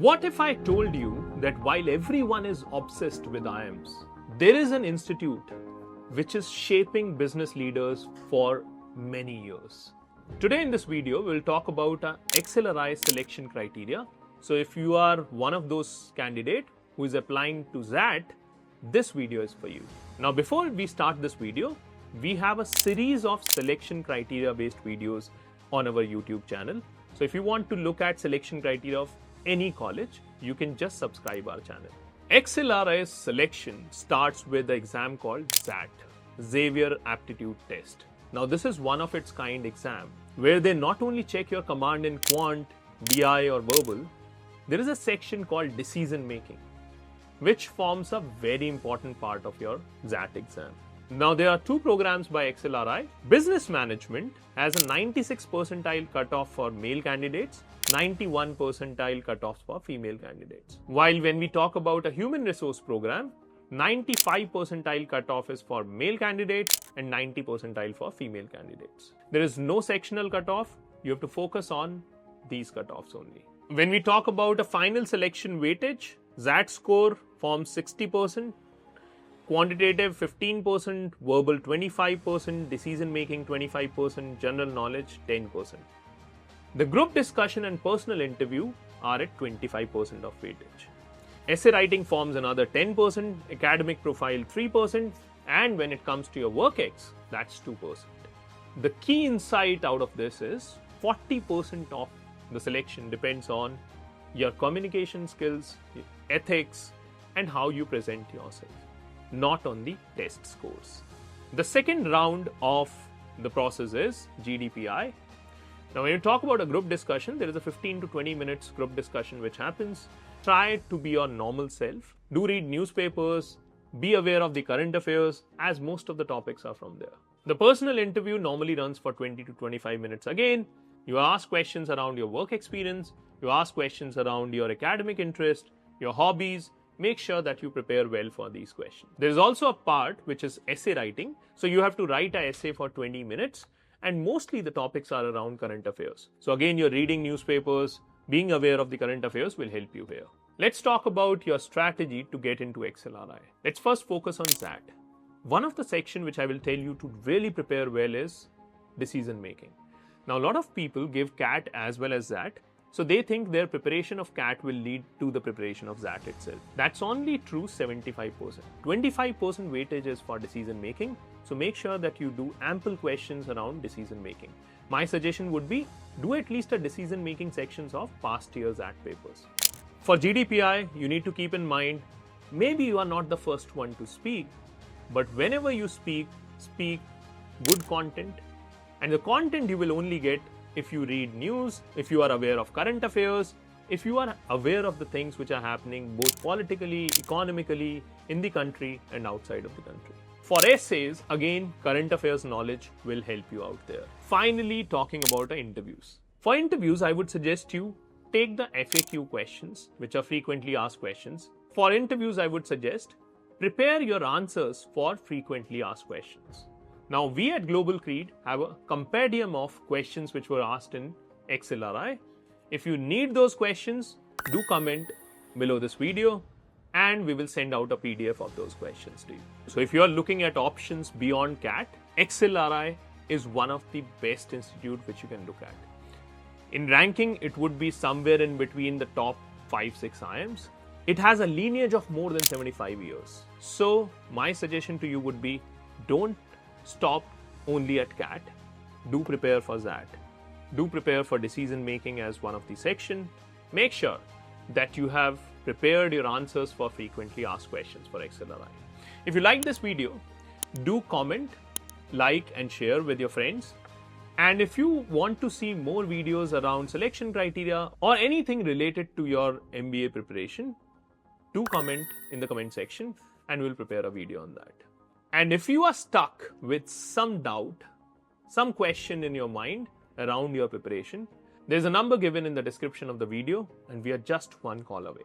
What if I told you that while everyone is obsessed with IIMs, there is an institute which is shaping business leaders for many years? Today in this video, we'll talk about XLRI selection criteria. So if you are one of those candidates who is applying to that, this video is for you. Now, before we start this video, we have a series of selection criteria based videos on our YouTube channel. So if you want to look at selection criteria of any college, you can just subscribe our channel. XLRI selection starts with the exam called XAT, Xavier Aptitude Test. Now this is one of its kind exam where they not only check your command in quant, BI or verbal, there is a section called decision making, which forms a very important part of your XAT exam. Now there are two programs by XLRI. Business Management has a 96 percentile cutoff for male candidates, 91 percentile cutoff for female candidates. While when we talk about a human resource program, 95 percentile cutoff is for male candidates and 90 percentile for female candidates. There is no sectional cutoff. You have to focus on these cutoffs only. When we talk about a final selection weightage, XAT score forms 60%, quantitative 15%, verbal 25%, decision making 25%, general knowledge 10%. The group discussion and personal interview are at 25% of weightage. Essay writing forms another 10%, academic profile 3%, and when it comes to your WorkX, that's 2%. The key insight out of this is 40% of the selection depends on your communication skills, your ethics, and how you present yourself, not on the test scores. The second round of the process is GDPI. Now, when you talk about a group discussion, there is a 15 to 20 minutes group discussion which happens. Try to be your normal self. Do read newspapers. Be aware of the current affairs, as most of the topics are from there. The personal interview normally runs for 20 to 25 minutes. Again, you ask questions around your work experience. You ask questions around your academic interest, your hobbies. Make sure that you prepare well for these questions. There is also a part which is essay writing. So you have to write an essay for 20 minutes. And mostly the topics are around current affairs. So again, you're reading newspapers, being aware of the current affairs will help you here. Let's talk about your strategy to get into XLRI. Let's first focus on XAT. One of the sections which I will tell you to really prepare well is decision making. Now, a lot of people give CAT as well as XAT. So they think their preparation of CAT will lead to the preparation of XAT itself. That's only true 75%. 25% weightage is for decision making. So make sure that you do ample questions around decision making. My suggestion would be do at least a decision making sections of past year's XAT papers. For GDPI, you need to keep in mind, maybe you are not the first one to speak, but whenever you speak good content. And the content you will only get if you read news, if you are aware of current affairs, if you are aware of the things which are happening both politically, economically, in the country and outside of the country. For essays, again, current affairs knowledge will help you out there. Finally, talking about interviews. For interviews, I would suggest you take the FAQ questions, which are frequently asked questions. For interviews, I would suggest prepare your answers for frequently asked questions. Now, we at Global Creed have a compendium of questions which were asked in XLRI. If you need those questions, do comment below this video and we will send out a PDF of those questions to you. So if you are looking at options beyond CAT, XLRI is one of the best institutes which you can look at. In ranking, it would be somewhere in between the top 5-6 IIMs. It has a lineage of more than 75 years. So my suggestion to you would be don't stop only at CAT. Do prepare for XAT. Do prepare for decision making as one of the section. Make sure that you have prepared your answers for frequently asked questions for XLRI. If you like this video, do comment, like and share with your friends. And if you want to see more videos around selection criteria or anything related to your MBA preparation, do comment in the comment section and we'll prepare a video on that. And if you are stuck with some doubt, some question in your mind around your preparation, there's a number given in the description of the video and we are just one call away.